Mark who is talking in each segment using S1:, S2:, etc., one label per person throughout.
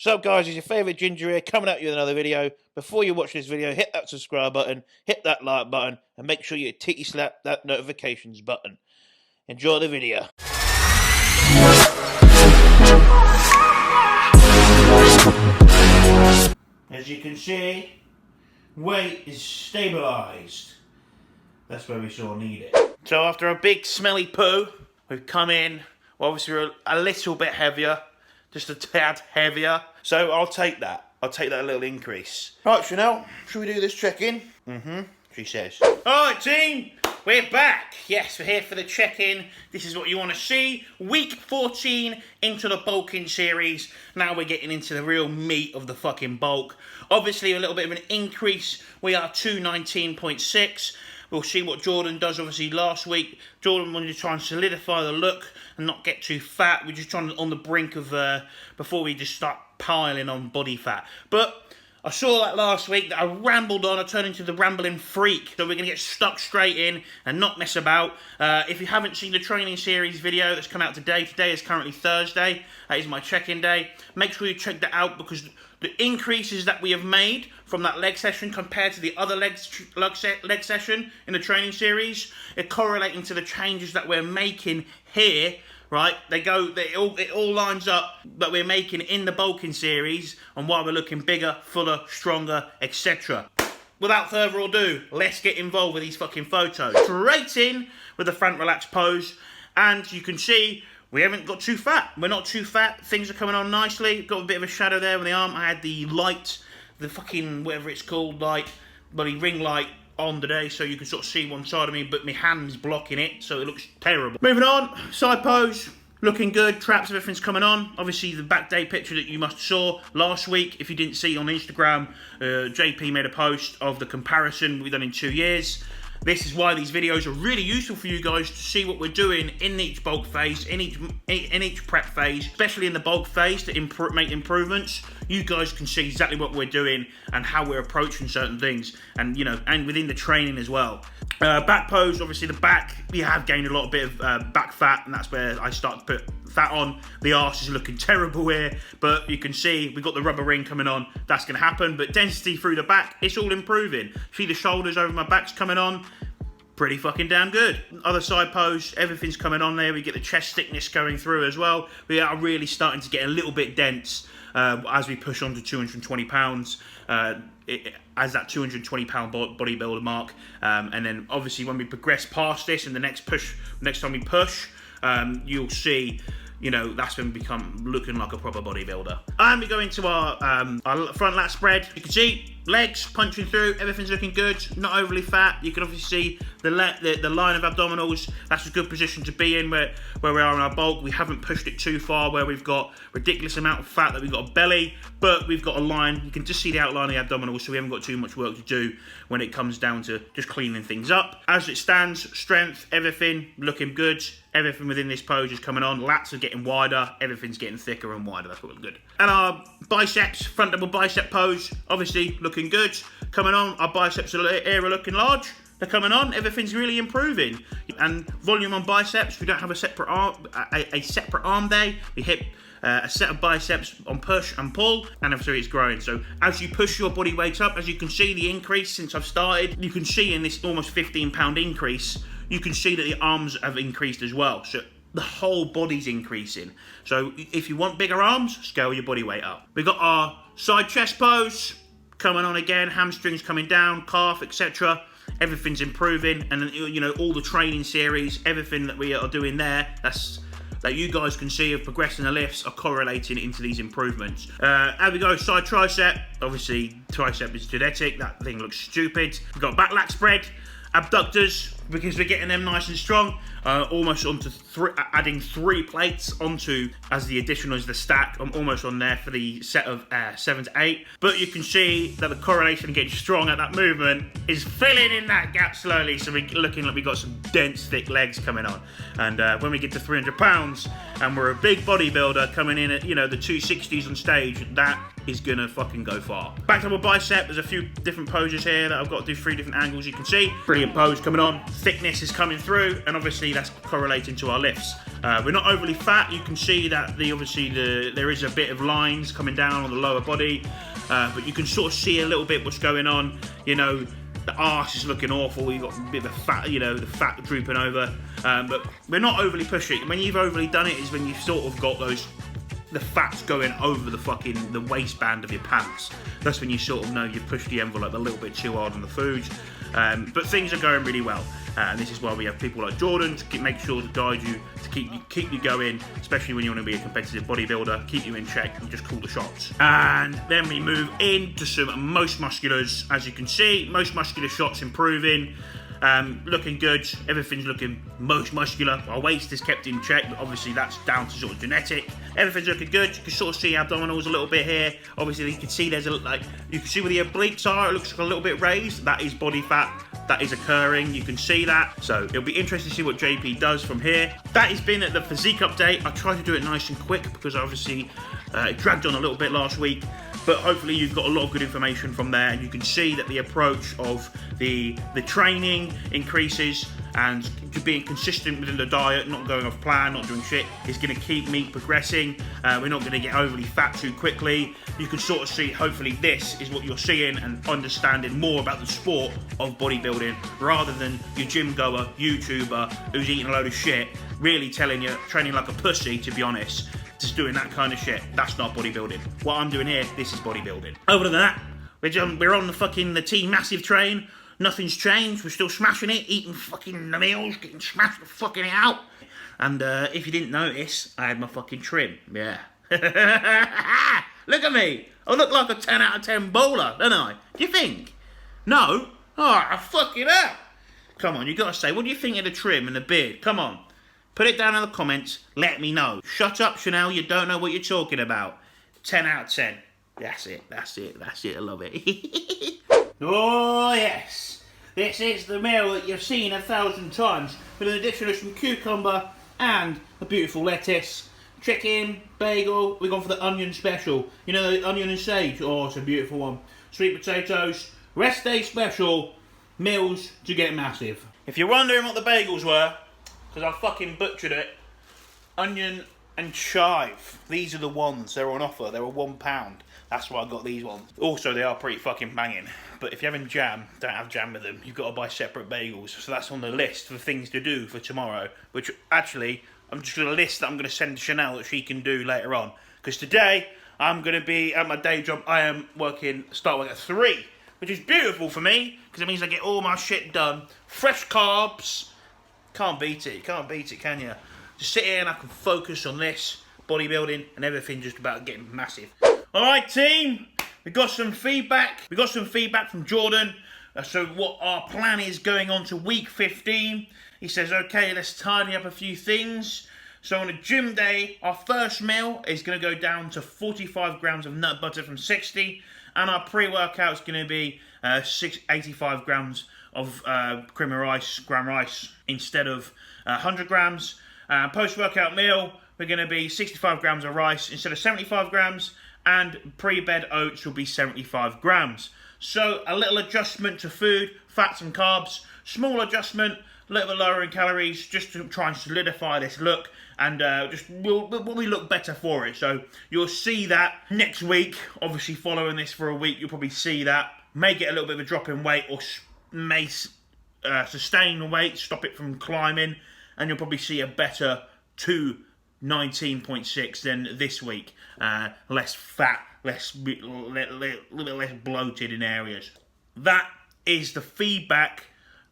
S1: So guys, it's your favourite Ginger here coming at you with another video. Before you watch this video, hit that subscribe button, hit that like button, and make sure you titty slap that notifications button. Enjoy the video. As you can see, weight is stabilised. That's where we sure need it. So after a big smelly poo, we've come in. Well, obviously we're a little bit heavier. Just a tad heavier. So I'll take that. I'll take that little increase. Right, Chanel, should we do this check-in? She says. Alright, team, we're back. Yes, we're here for the check-in. This is what you want to see. Week 14 into the bulking series. Now we're getting into the real meat of the fucking bulk. Obviously, a little bit of an increase. We are 219.6. We'll see what Jordan does. Obviously, last week, Jordan wanted to try and solidify the look and not get too fat. We're just trying to, on the brink of, before we just start piling on body fat. But I saw that last week, that I rambled on. I turned into the rambling freak. So we're going to get stuck straight in and not mess about. If you haven't seen the training series video that's come out today is currently Thursday. That is my check-in day. Make sure you check that out because the increases that we have made from that leg session compared to the other leg session in the training series, it correlating to the changes that we're making here, right? It all lines up that we're making in the bulking series and why we're looking bigger, fuller, stronger, etc. Without further ado, let's get involved with these fucking photos. Straight in with the front relaxed pose, and you can see we haven't got too fat. We're not too fat. Things are coming on nicely. Got a bit of a shadow there on the arm. I had the light, the fucking, whatever it's called, light, bloody ring light on today, so you can sort of see one side of me, but my hand's blocking it, so it looks terrible. Moving on, side pose, looking good. Traps, everything's coming on. Obviously, the back day picture that you must have saw last week, if you didn't see on Instagram, JP made a post of the comparison we've done in 2 years. This is why these videos are really useful for you guys to see what we're doing in each bulk phase, in each prep phase, especially in the bulk phase to make improvements. You guys can see exactly what we're doing and how we're approaching certain things, and you know, and within the training as well. Back pose, obviously the back, we have gained a lot of bit of back fat, and that's where I start to put fat on. The arse is looking terrible here, but you can see we've got the rubber ring coming on. That's going to happen, but density through the back, it's all improving. See the shoulders over my back's coming on. Pretty fucking damn good. Other side pose, everything's coming on there. We get the chest thickness going through as well. We are really starting to get a little bit dense as we push on to 220 pounds. As that 220 pound bodybuilder mark, and then obviously when we progress past this and the next time we push, you'll see, you know, that's when we become looking like a proper bodybuilder. And we go into our front lat spread. You can see legs punching through, everything's looking good, not overly fat. You can obviously see the line of abdominals. That's a good position to be in where we are in our bulk. We haven't pushed it too far where we've got ridiculous amount of fat that we've got a belly, but we've got a line. You can just see the outline of the abdominals, so we haven't got too much work to do when it comes down to just cleaning things up. As it stands, strength, everything looking good. Everything within this pose is coming on. Lats are getting wider. Everything's getting thicker and wider. That's what looks good. And our biceps, front double bicep pose, obviously looking good. Coming on. Our biceps are looking large. They're coming on. Everything's really improving. And volume on biceps. We don't have a separate arm day. We hit a set of biceps on push and pull, and obviously it's growing. So as you push your body weight up, as you can see the increase since I've started, you can see in this almost 15 pound increase, you can see that the arms have increased as well. So the whole body's increasing. So if you want bigger arms, scale your body weight up. We've got our side chest pose coming on again, hamstrings coming down, calf, etc. Everything's improving, and you know, all the training series, everything that we are doing there, that you guys can see of progressing the lifts are correlating into these improvements. As we go, side tricep, obviously tricep is genetic, that thing looks stupid. We've got back lat spread, abductors, because we're getting them nice and strong, almost onto adding 3 plates onto as the additional as the stack. I'm almost on there for the set of 7 to 8, but you can see that the correlation getting strong at that movement is filling in that gap slowly, so we're looking like we've got some dense thick legs coming on. And when we get to 300 pounds and we're a big bodybuilder coming in at, you know, the 260s on stage, that is gonna fucking go far. Back double bicep, there's a few different poses here that I've got to do 3 different angles. You can see pretty brilliant pose coming on, thickness is coming through, and obviously that's correlating to our lifts. We're not overly fat. You can see that there is a bit of lines coming down on the lower body, but you can sort of see a little bit what's going on. You know, the arse is looking awful. You've got a bit of the fat, you know, the fat drooping over, but we're not overly pushing. When you've overly done it is when you've sort of got the fat's going over the waistband of your pants. That's when you sort of know you've pushed the envelope a little bit too hard on the food. But things are going really well, and this is why we have people like Jordan to make sure to guide you, to keep you going, especially when you want to be a competitive bodybuilder, keep you in check and just call the shots. And then we move into some most musculars. As you can see, most muscular shots improving. Looking good, everything's looking most muscular. Our waist is kept in check, but obviously that's down to sort of genetic. Everything's looking good. You can sort of see abdominals a little bit here. Obviously you can see you can see where the obliques are, it looks like a little bit raised. That is body fat, that is occurring, you can see that. So it'll be interesting to see what JP does from here. That has been the physique update. I tried to do it nice and quick because obviously it dragged on a little bit last week. But hopefully you've got a lot of good information from there, and you can see that the approach of the training increases, and being consistent within the diet, not going off plan, not doing shit, is going to keep me progressing. We're not going to get overly fat too quickly. You can sort of see, hopefully this is what you're seeing and understanding more about the sport of bodybuilding, rather than your gym goer, YouTuber, who's eating a load of shit, really telling you, training like a pussy, to be honest. Just doing that kind of shit. That's not bodybuilding. What I'm doing here, this is bodybuilding. Other than that, we're on the Team Massive train. Nothing's changed. We're still smashing it, eating fucking the meals, getting smashed the fucking out. And if you didn't notice, I had my fucking trim. Yeah. Look at me. I look like a 10 out of 10 bowler, don't I? Do you think? No? Oh, fuck it up. Come on, you gotta say, what do you think of the trim and the beard? Come on. Put it down in the comments, let me know. Shut up, Chanel, you don't know what you're talking about. 10 out of 10. That's it, I love it. Oh yes, this is the meal that you've seen 1,000 times, with an addition of some cucumber and a beautiful lettuce. Chicken, bagel, we've gone for the onion special. You know the onion and sage? Oh, it's a beautiful one. Sweet potatoes, rest day special, meals to get massive. If you're wondering what the bagels were, because I fucking butchered it, onion and chive. These are the ones, they're on offer, they're £1. That's why I got these ones. Also, they are pretty fucking banging. But if you're having jam, don't have jam with them. You've got to buy separate bagels. So that's on the list for things to do for tomorrow. Which, actually, I'm just going to list that I'm going to send to Chanel that she can do later on. Because today, I'm going to be at my day job. I am start work at 3. Which is beautiful for me, because it means I get all my shit done. Fresh carbs. Can't beat it, can you? Just sit here and I can focus on this, bodybuilding, and everything just about getting massive. Alright team, we got some feedback. We got some feedback from Jordan. So what our plan is going on to week 15. He says, okay, let's tidy up a few things. So on a gym day, our first meal is going to go down to 45 grams of nut butter from 60. And our pre-workout is going to be 85 grams of cream of rice, gram rice, instead of 100 grams. Post-workout meal, we're going to be 65 grams of rice instead of 75 grams, and pre-bed oats will be 75 grams. So a little adjustment to food, fats and carbs, small adjustment, a little bit lower in calories, just to try and solidify this look, and will look better for it. So you'll see that next week. Obviously following this for a week, you'll probably see that. May get a little bit of a drop in weight, or may sustain the weight, stop it from climbing, and you'll probably see a better 219.6 than this week. Less fat, little bit less bloated in areas. That is the feedback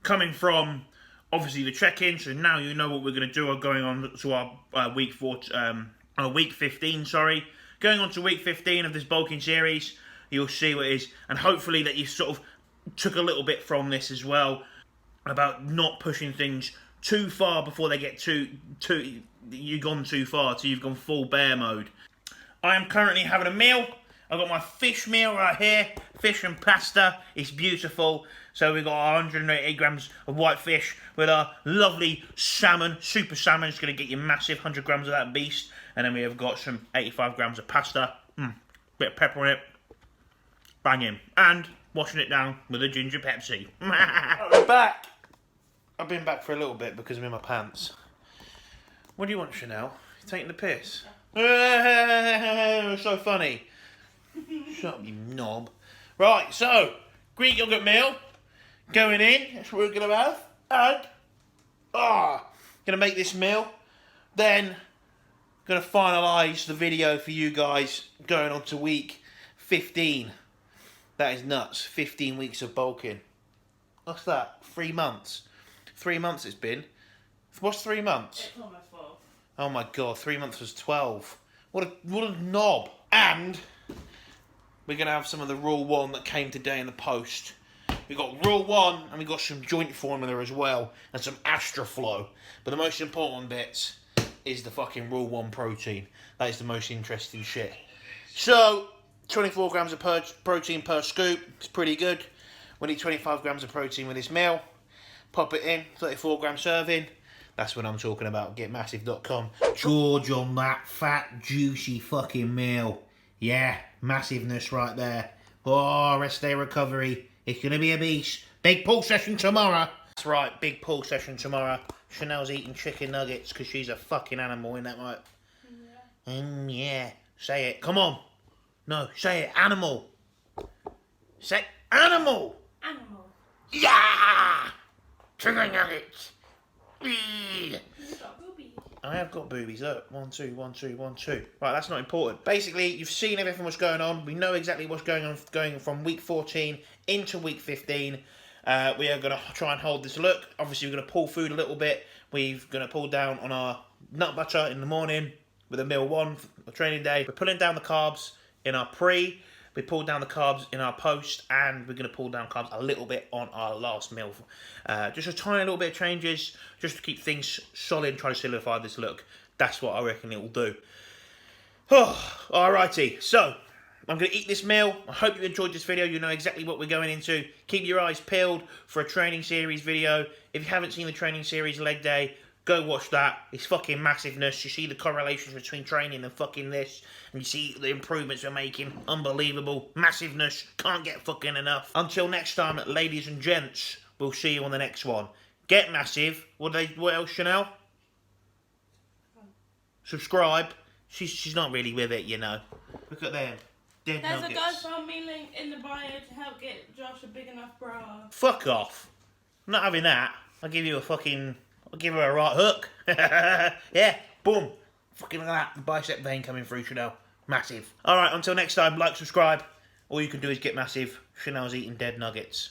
S1: coming from obviously the check-in. So now you know what we're going to do. Going on to our week 15. Sorry, going on to week 15 of this bulking series. You'll see what it is, and hopefully that you sort of took a little bit from this as well about not pushing things too far before they get you've gone too far till you've gone full bear mode. I am currently having a meal. I've got my fish meal right here, fish and pasta. It's beautiful. So we've got 180 grams of white fish with our lovely salmon, super salmon. It's going to get you massive, 100 grams of that beast. And then we have got some 85 grams of pasta, bit of pepper in it, banging, and washing it down with a ginger Pepsi. We're back. I've been back for a little bit because I'm in my pants. What do you want, Chanel? You taking the piss? Yeah. So funny. Shut up, you knob. Right, so, Greek yogurt meal. Going in, that's what we're going to have. And, going to make this meal. Then, going to finalise the video for you guys going on to week 15. That is nuts. 15 weeks of bulking. What's that? 3 months. 3 months it's been. What's 3 months?
S2: It's almost 4.
S1: Oh my god, 3 months was 12. What a knob. And we're going to have some of the Rule 1 that came today in the post. We've got Rule 1 and we've got some joint formula as well. And some Astraflow. But the most important bits is the fucking Rule 1 protein. That is the most interesting shit. So, 24 grams of protein per scoop. It's pretty good. We need 25 grams of protein with this meal. Pop it in, 34 gram serving. That's what I'm talking about, getmassive.com. George on that fat, juicy fucking meal. Yeah, massiveness right there. Oh, rest day recovery. It's going to be a beast. Big pull session tomorrow. That's right, big pull session tomorrow. Chanel's eating chicken nuggets because she's a fucking animal, isn't that right? Yeah. Yeah. Say it. Come on. No, say it. Animal. Say animal.
S2: Animal.
S1: Yeah! Chicken nuggets.
S2: You've got boobies.
S1: I have got boobies. Look, 1, 2, 1, 2, 1, 2. Right, that's not important. Basically, you've seen everything what's going on. We know exactly what's going on, going from week 14 into week 15. We are going to try and hold this look. Obviously, we're going to pull food a little bit. We're going to pull down on our nut butter in the morning with a meal 1 for training day. We're pulling down the carbs in our pre. We pulled down the carbs in our post, and we're going to pull down carbs a little bit on our last meal. Just a tiny little bit of changes, just to keep things solid and try to solidify this look. That's what I reckon it will do. Oh, alrighty, so I'm going to eat this meal. I hope you enjoyed this video. You know exactly what we're going into. Keep your eyes peeled for a training series video. If you haven't seen the training series leg day, go watch that. It's fucking massiveness. You see the correlations between training and fucking this. And you see the improvements we're making. Unbelievable. Massiveness. Can't get fucking enough. Until next time, ladies and gents, we'll see you on the next one. Get massive. What else, Chanel? Subscribe. She's not really with it, you know. Look at them. Dead
S2: There's
S1: nuggets.
S2: a GoFundMe link in the bio to help get Josh a big enough bra.
S1: Fuck off. I'm not having that. I'll give you a fucking... I'll give her a right hook. Yeah, boom. Fucking look at that. The bicep vein coming through, Chanel. Massive. Alright, until next time, like, subscribe. All you can do is get massive. Chanel's eating dead nuggets.